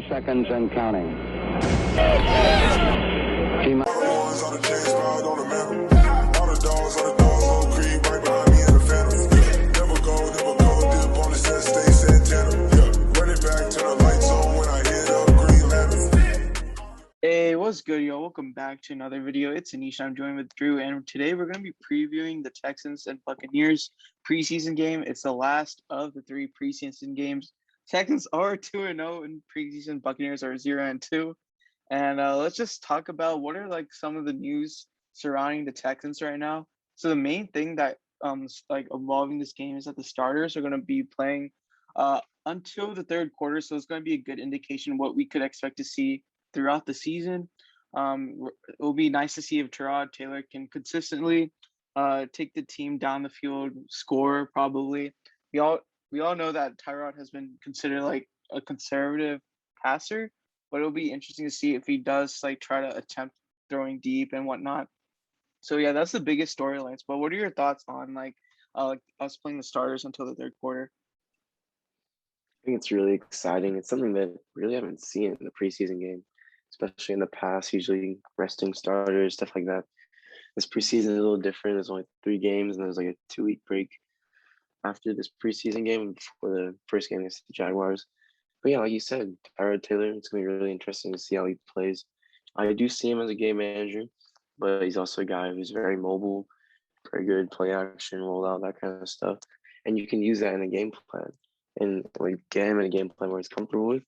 30 seconds and counting. Hey, what's good, y'all? Welcome back to another video. It's Anish. I'm joined with Drew, and today we're going to be previewing the Texans and Buccaneers preseason game. It's the last of the three preseason games. Texans are 2-0 in preseason. Buccaneers are 0-2. And let's just talk about what are like some of the news surrounding the Texans right now. So the main thing that involving this game is that the starters are going to be playing until the third quarter. So it's going to be a good indication what we could expect to see throughout the season. It will be nice to see if Tyrod Taylor can consistently take the team down the field, score probably. We all know that Tyrod has been considered like a conservative passer, but it'll be interesting to see if he does like try to attempt throwing deep and whatnot. So yeah, that's the biggest storylines. But what are your thoughts on like us playing the starters until the third quarter? I think it's really exciting. It's something that really haven't seen in the preseason game, especially in the past, usually resting starters, stuff like that. This preseason is a little different. There's only 3 games, and there's like a 2-week break after this preseason game before the first game against the Jaguars. But yeah, like you said, Tyrod Taylor, it's going to be really interesting to see how he plays. I do see him as a game manager, but he's also a guy who's very mobile, very good play action, rollout, that kind of stuff. And you can use that in a game plan. And like get him in a game plan where he's comfortable with.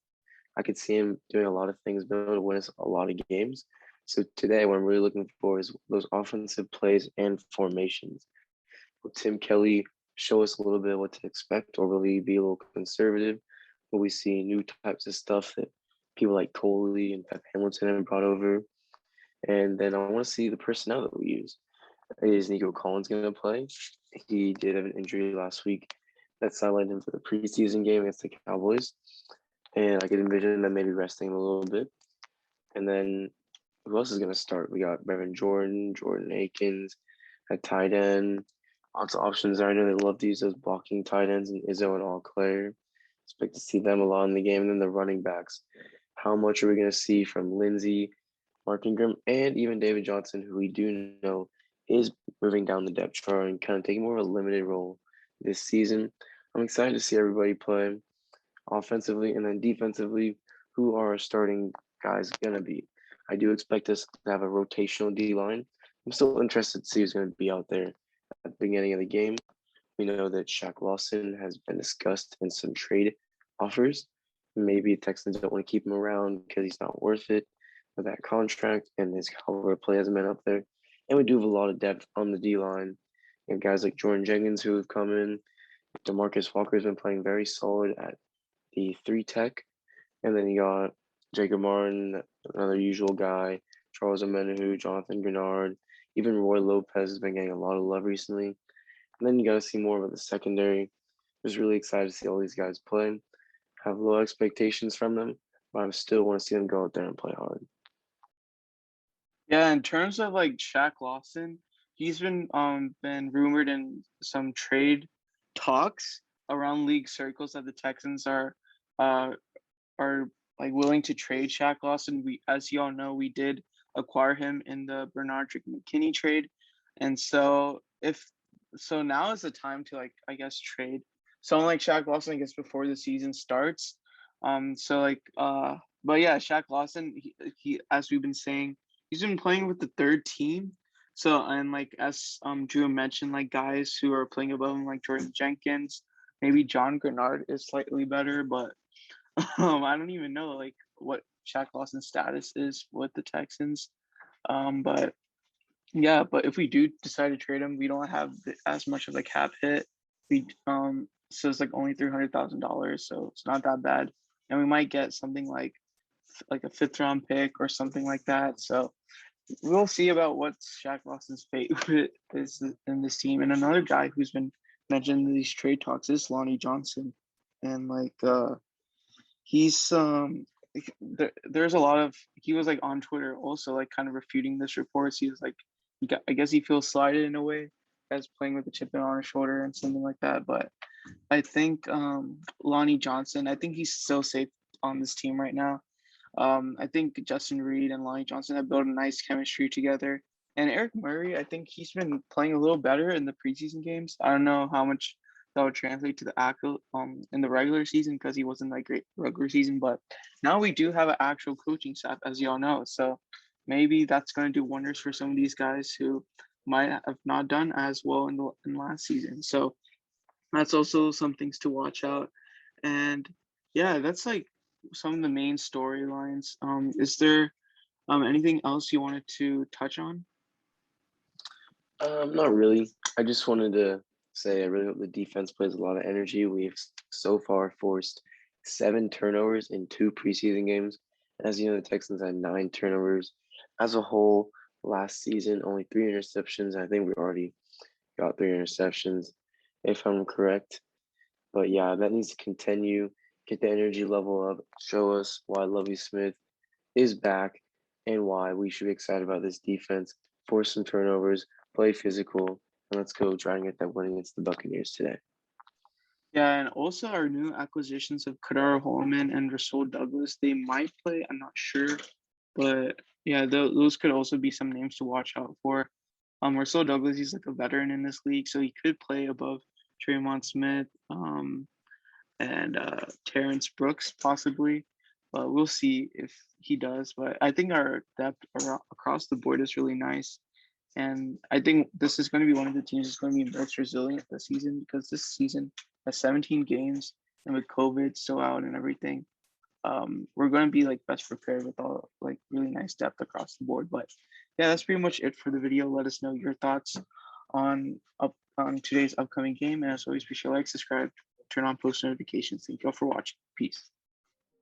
I could see him doing a lot of things, be able to win us a lot of games. So today, what I'm really looking for is those offensive plays and formations. Will Tim Kelly show us a little bit what to expect, or will he be a little conservative? Will we see new types of stuff that people like Coley and Pep Hamilton have brought over? And then I want to see the personnel that we use. Is Nico Collins going to play? He did have an injury last week that sidelined him for the preseason game against the Cowboys. And I could envision them maybe resting him a little bit. And then who else is going to start? We got Brevin Jordan Akins at tight end. Lots of options there. I know they love to use those blocking tight ends and Izzo and All-Claire. Expect to see them a lot in the game. And then the running backs. How much are we going to see from Lindsey, Mark Ingram, and even David Johnson, who we do know is moving down the depth chart and kind of taking more of a limited role this season. I'm excited to see everybody play offensively, and then defensively, who are our starting guys going to be? I do expect us to have a rotational D-line. I'm still interested to see who's going to be out there at the beginning of the game. We know that Shaq Lawson has been discussed in some trade offers. Maybe the Texans don't want to keep him around because he's not worth it with that contract, and his caliber of play hasn't been up there. And we do have a lot of depth on the D-line. You have guys like Jordan Jenkins who have come in. DeMarcus Walker has been playing very solid at the 3 tech. And then you got Jacob Martin, another usual guy, Charles Omenihu, Jonathan Grenard, even Roy Lopez has been getting a lot of love recently. And then you got to see more of the secondary. Just really excited to see all these guys play. Have low expectations from them, but I still want to see them go out there and play hard. Yeah, in terms of like Shaq Lawson, he's been rumored in some trade talks around league circles that the Texans are like willing to trade Shaq Lawson. As you all know, we did acquire him in the Bernardrick McKinney trade, and so now is the time to like I guess trade someone like Shaq Lawson, I guess, before the season starts. But yeah, Shaq Lawson, he as we've been saying, he's been playing with the third team. So, and like as Drew mentioned, like guys who are playing above him, like Jordan Jenkins, maybe John Grenard is slightly better, but I don't even know like what Shaq Lawson's status is with the Texans. But if we do decide to trade him, we don't have as much of a cap hit. So it's like only $300,000, so it's not that bad, and we might get something like a 5th round pick or something like that. So we'll see about what Shaq Lawson's fate is in this team. And another guy who's been mentioned in these trade talks is Lonnie Johnson, and like he's there's a lot of he was like on Twitter also like kind of refuting this reports. He was like I guess he feels slighted in a way as playing with a chip on his shoulder and something like that. But I think Lonnie Johnson, I think he's still safe on this team right now. I think Justin Reed and Lonnie Johnson have built a nice chemistry together. And Eric Murray, I think he's been playing a little better in the preseason games. I don't know how much that would translate to the actual in the regular season because he wasn't that great regular season. But now we do have an actual coaching staff, as y'all know. So maybe that's going to do wonders for some of these guys who might have not done as well in last season. So that's also some things to watch out. And yeah, that's like some of the main storylines. Is there anything else you wanted to touch on? Not really. I just wanted to say I really hope the defense plays a lot of energy. We've so far forced 7 turnovers in 2 preseason games. As you know, the Texans had 9 turnovers as a whole last season, only 3 interceptions. I think we already got 3 interceptions, if I'm correct. But yeah, that needs to continue. Get the energy level up. Show us why Lovie Smith is back and why we should be excited about this defense. Force some turnovers, play physical, and let's go try and get that win against the Buccaneers today. Yeah, and also our new acquisitions of Kadar Holman and Rasul Douglas, they might play. I'm not sure, but yeah, those could also be some names to watch out for. Rasul Douglas, he's like a veteran in this league, so he could play above Tremont Smith. And Terrence Brooks possibly. But we'll see if he does. But I think our depth across the board is really nice. And I think this is going to be one of the teams that's going to be most resilient this season because this season has 17 games and with COVID still out and everything, we're going to be like best prepared with all like really nice depth across the board. But yeah, that's pretty much it for the video. Let us know your thoughts on today's upcoming game. And as always, be sure to like, subscribe, turn on post notifications. Thank you all for watching. Peace.